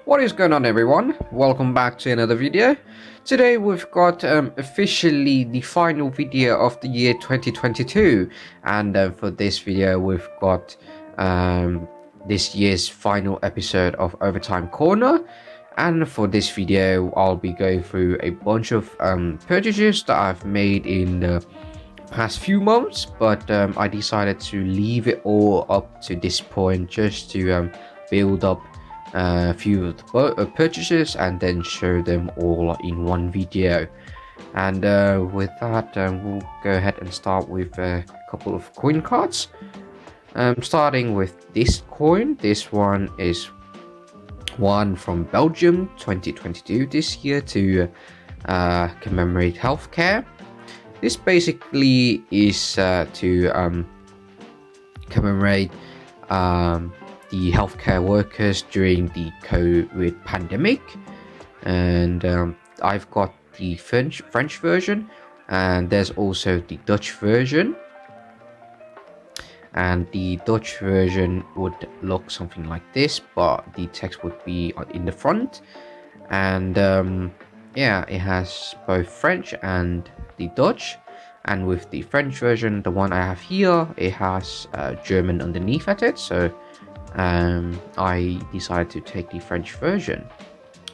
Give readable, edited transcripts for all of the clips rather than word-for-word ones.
What is going on, everyone? Welcome back to another video. Today we've got officially the final video of the year 2022, and for this video we've got this year's final episode of Overtime Corner. And for this video I'll be going through a bunch of purchases that I've made in the past few months, but I decided to leave it all up to this point just to build up a few of the purchases and then show them all in one video. And with that, we'll go ahead and start with a couple of coin cards. Starting with this coin. This one is one from Belgium 2022 this year to commemorate healthcare. This basically is to commemorate the healthcare workers during the COVID pandemic. And I've got the French version, and there's also the Dutch version. And the Dutch version would look something like this, but the text would be in the front. And yeah, it has both French and the Dutch. And with the French version, the one I have here, it has German underneath at it, so I decided to take the French version.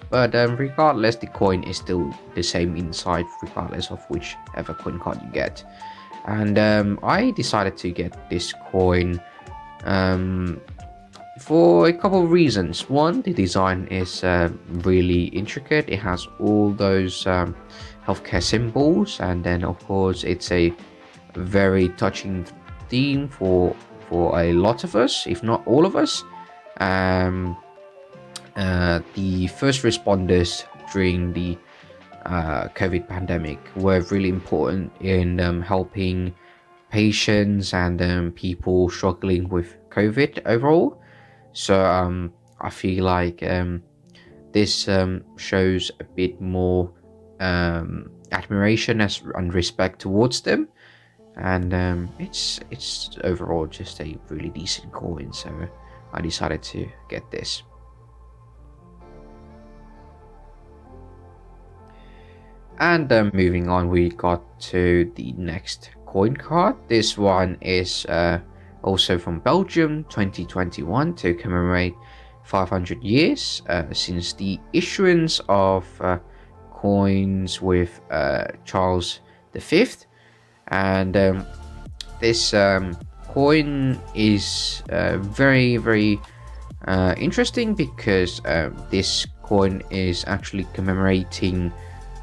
But regardless, the coin is still the same inside regardless of whichever coin card you get. And I decided to get this coin for a couple of reasons. One, the design is really intricate. It has all those healthcare symbols, and then of course it's a very touching theme for a lot of us, if not all of us. The first responders during the COVID pandemic were really important in helping patients and people struggling with COVID overall. So I feel like this shows a bit more admiration and respect towards them, and it's overall just a really decent coin, so I decided to get this. And moving on, we got to the next coin card. This one is also from Belgium 2021 to commemorate 500 years since the issuance of coins with Charles V. And this coin is very interesting because this coin is actually commemorating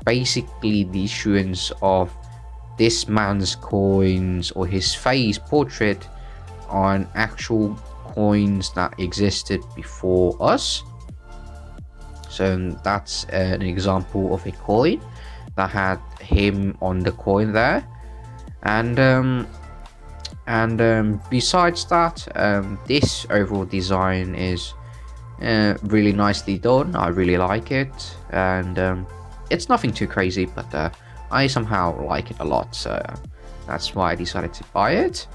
basically the issuance of this man's coins, or his face portrait on actual coins that existed before us. So that's an example of a coin that had him on the coin there. And besides that, this overall design is really nicely done. I really like it, and it's nothing too crazy, but I somehow like it a lot, so that's why I decided to buy it.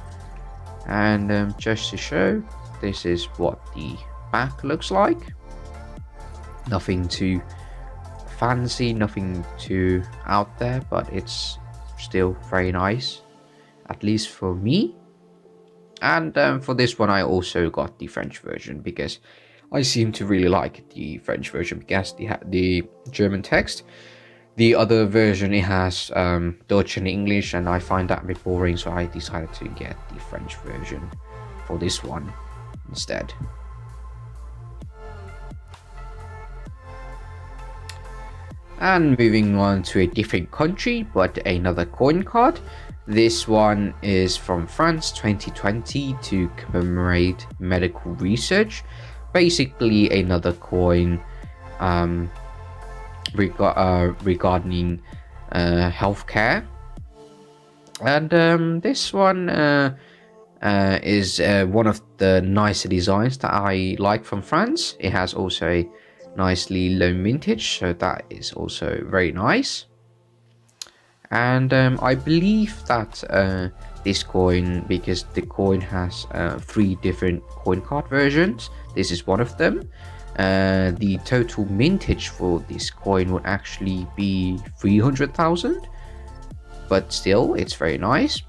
And just to show, this is what the back looks like. Nothing too fancy, nothing too out there, but it's still very nice, at least for me. And for this one I also got the French version because I seem to really like the French version because the German text. The other version, it has Dutch and English, and I find that a bit boring, so I decided to get the French version for this one instead. And moving on to a different country, but another coin card. This one is from France 2020 to commemorate medical research. Basically another coin regarding healthcare. And this one is one of the nicer designs that I like from France. It has also a nicely low mintage, so that is also very nice. And I believe that this coin, because the coin has 3 different coin card versions, this is one of them. the total mintage for this coin would actually be 300,000, but still it's very nice.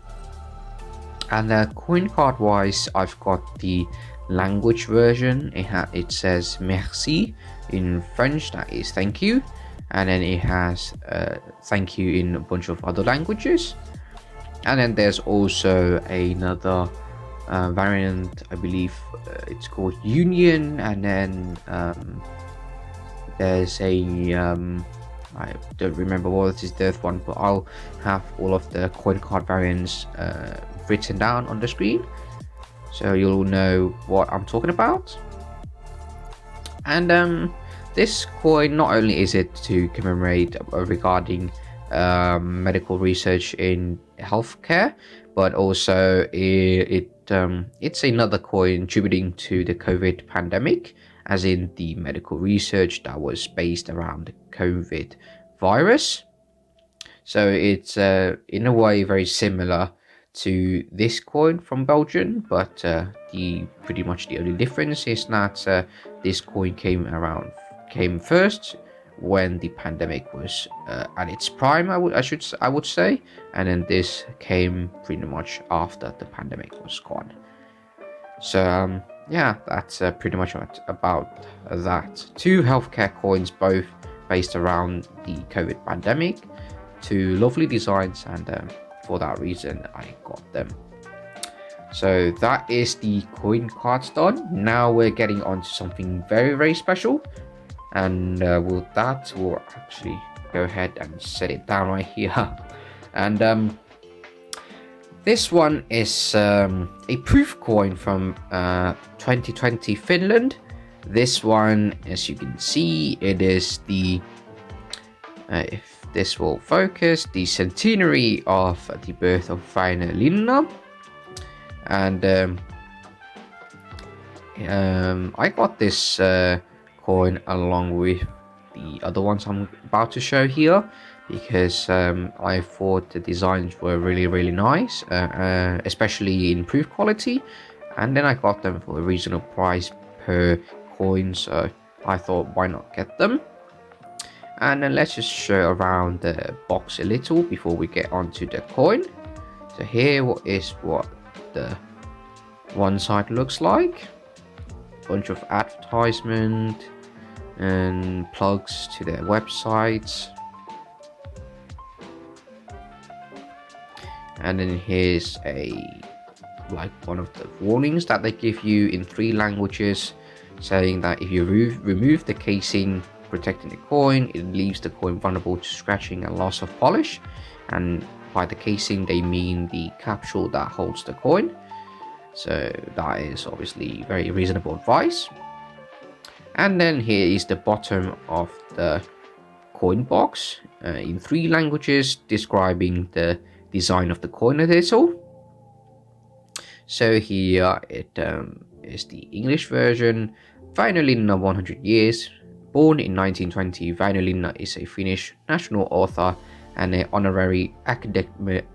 And coin card wise, I've got the language version. It says merci in French, that is thank you, and then it has thank you in a bunch of other languages. And then there's also another variant, I believe it's called Union, and then there's a I don't remember what is the third one, but I'll have all of the coin card variants written down on the screen, so you'll know what I'm talking about. And this coin, not only is it to commemorate regarding medical research in healthcare, but also it's another coin attributing to the COVID pandemic, as in the medical research that was based around the COVID virus. So it's in a way very similar to this coin from Belgium, but pretty much the only difference is that this coin came first when the pandemic was at its prime, I would say, and then this came pretty much after the pandemic was gone. So yeah, that's pretty much about that. Two healthcare coins, both based around the COVID pandemic. Two lovely designs, and for that reason I got them. So that is the coin cards done. Now we're getting on to something very, very special, and with that we'll actually go ahead and set it down right here. And this one is a proof coin from 2020 Finland. This one, as you can see, it is the if this will focus, the centenary of the birth of Linna. And I got this coin along with the other ones I'm about to show here, because I thought the designs were really, really nice, especially in proof quality, and then I got them for a reasonable price per coin, so I thought, why not get them? And then let's just show around the box a little before we get onto the coin. So here is what the one side looks like. Bunch of advertisement and plugs to their websites. And then here's one of the warnings that they give you in 3 languages, saying that if you remove the casing protecting the coin, it leaves the coin vulnerable to scratching and loss of polish. And by the casing they mean the capsule that holds the coin. So that is obviously very reasonable advice. And then here is the bottom of the coin box in 3 languages, describing the design of the coin a little. So here it is the English version. Väinö Linna, 100 years. Born in 1920, Väinö Linna is a Finnish national author and an honorary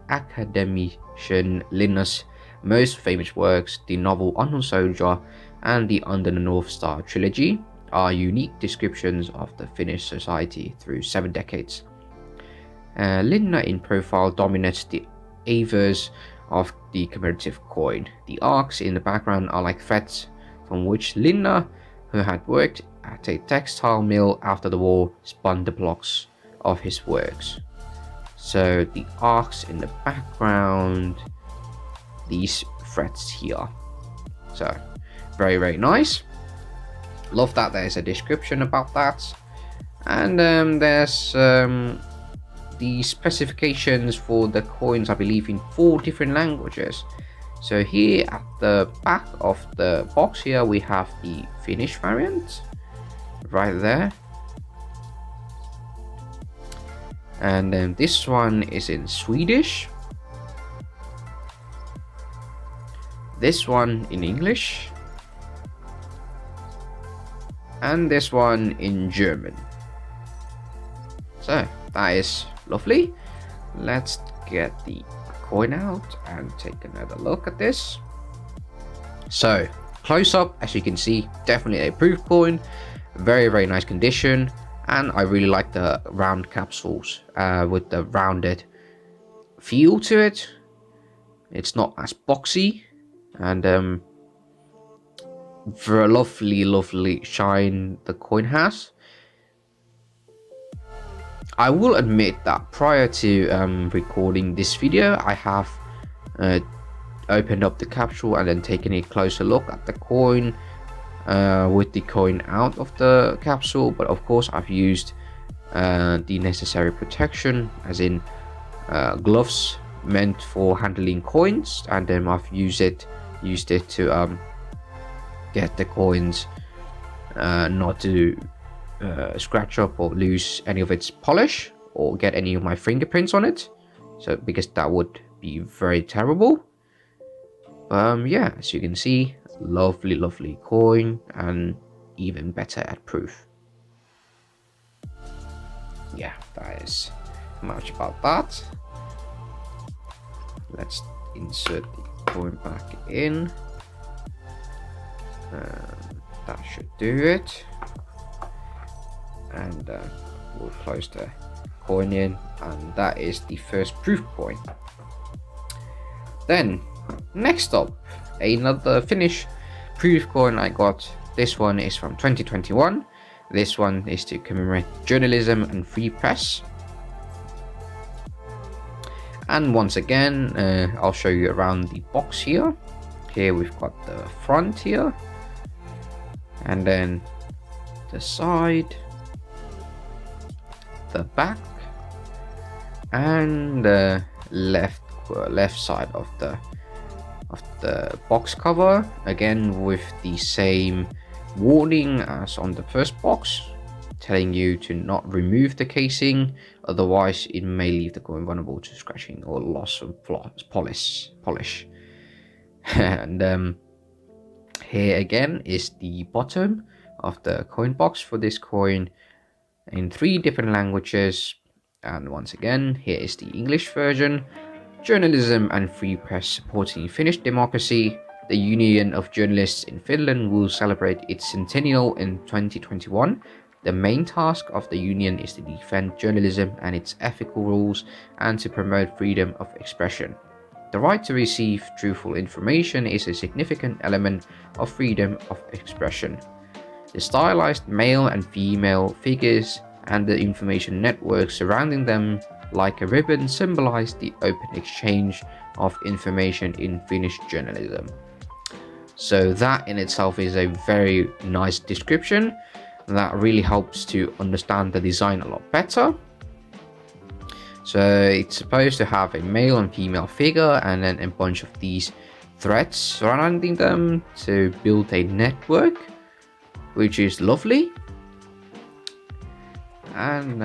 academician. Linna's most famous works, the novel Unknown Soldier and the Under the North Star trilogy, are unique descriptions of the Finnish society through 7 decades. Linna in profile dominates the avers of the commemorative coin. The arcs in the background are like threads from which Linna, who had worked at a textile mill after the war, spun the blocks of his works. So the arcs in the background, these threads here. So very, very nice. Love that there's a description about that. And there's the specifications for the coins, I believe, in 4 different languages. So here at the back of the box here we have the Finnish variant right there, and then this one is in Swedish, this one in English, and this one in German. So that is lovely. Let's get the coin out and take another look at this. So close up, as you can see, definitely a proof coin. Very nice condition, and I really like the round capsules with the rounded feel to it. It's not as boxy, and very lovely shine the coin has. I will admit that prior to recording this video, I have opened up the capsule and then taken a closer look at the coin with the coin out of the capsule, but of course I've used the necessary protection, as in gloves meant for handling coins, and then I've used it to get the coins not to scratch up or lose any of its polish or get any of my fingerprints on it, so because that would be very terrible. Yeah, as you can see, lovely coin, and even better at proof. Yeah, that is much about that. Let's insert the coin back in. That should do it, and we'll close the coin in, and that is the first proof coin. Then next up, another Finnish proof coin I got. This one is from 2021. This one is to commemorate journalism and free press. And once again, I'll show you around the box here. Here we've got the front here, and then the side, the back, and the left side of the box cover, again with the same warning as on the first box, telling you to not remove the casing, otherwise it may leave the coin vulnerable to scratching or loss of polish. And here again is the bottom of the coin box for this coin in 3 different languages, and once again here is the English version. Journalism and free press supporting Finnish democracy. The Union of Journalists in Finland will celebrate its centennial in 2021. The main task of the union is to defend journalism and its ethical rules and to promote freedom of expression. The right to receive truthful information is a significant element of freedom of expression. The stylized male and female figures and the information network surrounding them like a ribbon symbolize the open exchange of information in Finnish journalism. So that in itself is a very nice description that really helps to understand the design a lot better. So it's supposed to have a male and female figure and then a bunch of these threads surrounding them to build a network, which is lovely. And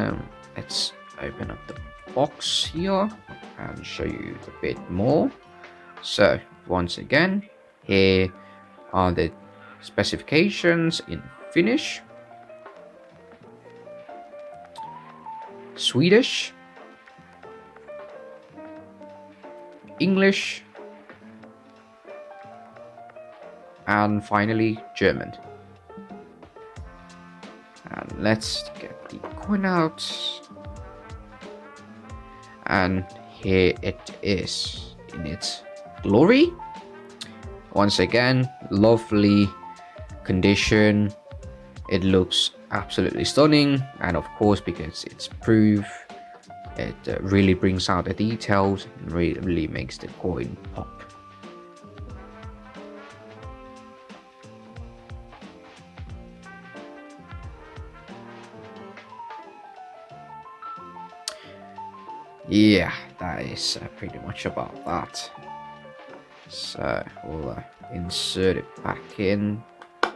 let's open up the box here and show you a bit more. So once again, here are the specifications in Finnish, Swedish, English, and finally German. And let's get the coin out, and here it is in its glory. Once again, lovely condition. It looks absolutely stunning, and of course, because it's proof, it really brings out the details and really makes the coin pop. Yeah, that is pretty much about that. So we'll insert it back in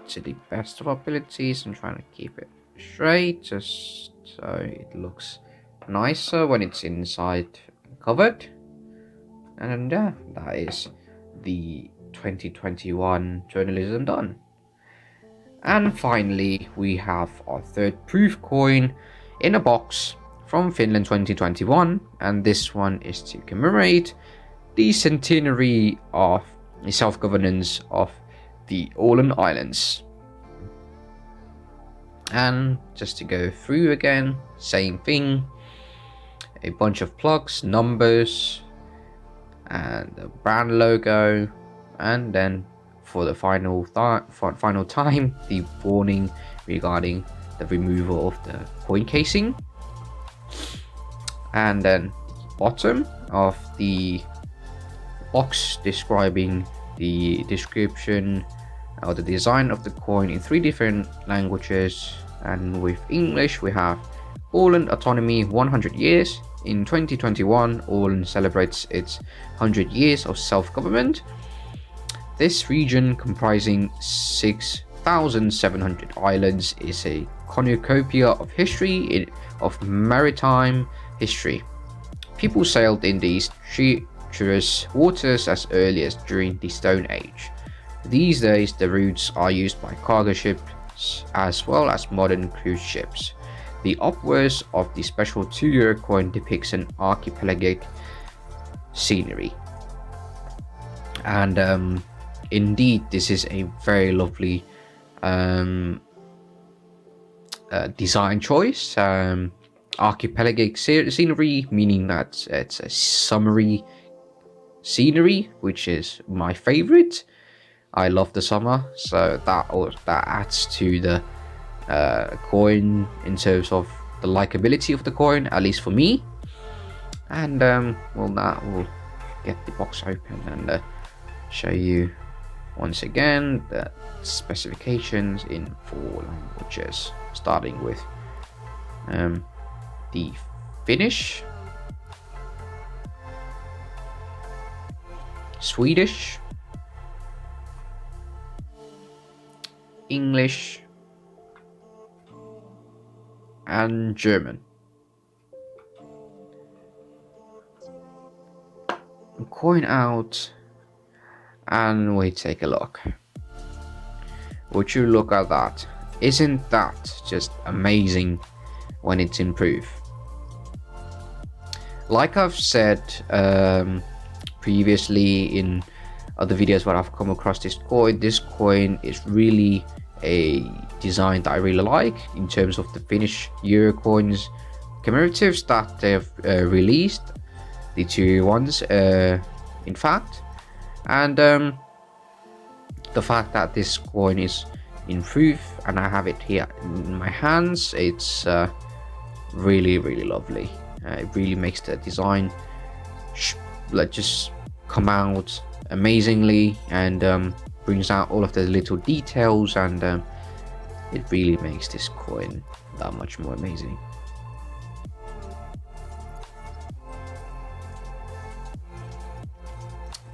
to the best of our abilities and trying to keep it straight, just so it looks nicer when it's inside covered. And yeah, that is the 2021 journalism done. And finally, we have our third proof coin in a box from Finland 2021, and this one is to commemorate the centenary of the self-governance of the Åland Islands. And just to go through again, same thing, a bunch of plugs, numbers, and the brand logo, and then for the final time, the warning regarding the removal of the coin casing. And then the bottom of the box describing the description or the design of the coin in 3 different languages. And with English we have Åland autonomy 100 years. In 2021, Åland celebrates its 100 years of self-government. This region, comprising 6,700 islands, is a cornucopia of history, of maritime history. People sailed in these treacherous waters as early as during the Stone Age. These days, the routes are used by cargo ships as well as modern cruise ships. The obverse of the special €2 coin depicts an archipelagic scenery. And indeed, this is a very lovely design choice. Archipelagic scenery, meaning that it's a summery scenery, which is my favorite. I love the summer, so that adds to the coin in terms of the likability of the coin, at least for me. And well, that will get the box open and show you once again the specifications in 4 languages, starting with the Finnish, Swedish, English, and German. Coin out, and we take a look. Would you look at that? Isn't that just amazing when it's improved? Like I've said previously in other videos where I've come across this coin is really a design that I really like in terms of the Finnish Euro coins commemoratives that they've released, the 2 ones in fact. And the fact that this coin is improved and I have it here in my hands, it's really lovely. It really makes the design just come out amazingly, and brings out all of the little details, and it really makes this coin that much more amazing.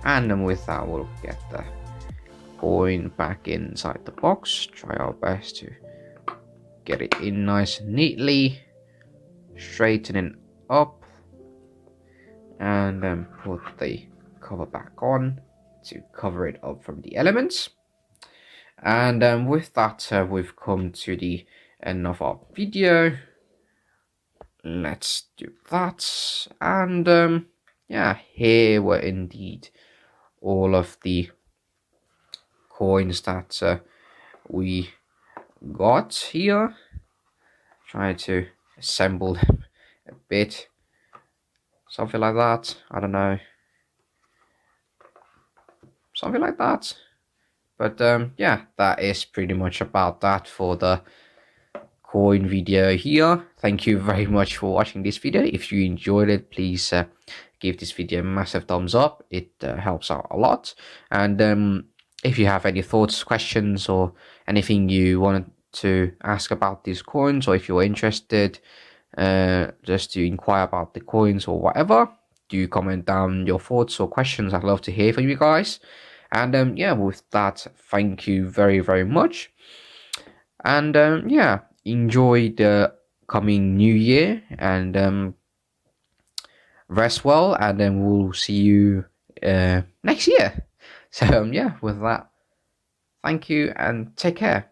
And then with that, we'll get the coin back inside the box, try our best to get it in nice and neatly, straighten it up, and then put the cover back on to cover it up from the elements. And with that, we've come to the end of our video. Let's do that. And yeah, here were indeed all of the coins that we got here. Try to assemble them a bit, something like that. I don't know, something like that. But yeah, that is pretty much about that for the coin video here. Thank you very much for watching this video. If you enjoyed it, please give this video a massive thumbs up. It helps out a lot. And if you have any thoughts, questions, or anything you wanted to ask about these coins, or if you're interested just to inquire about the coins or whatever, do comment down your thoughts or questions. I'd love to hear from you guys. And yeah, with that, thank you very much. And yeah, enjoy the coming new year, and rest well, and then we'll see you next year. So yeah, with that, thank you and take care.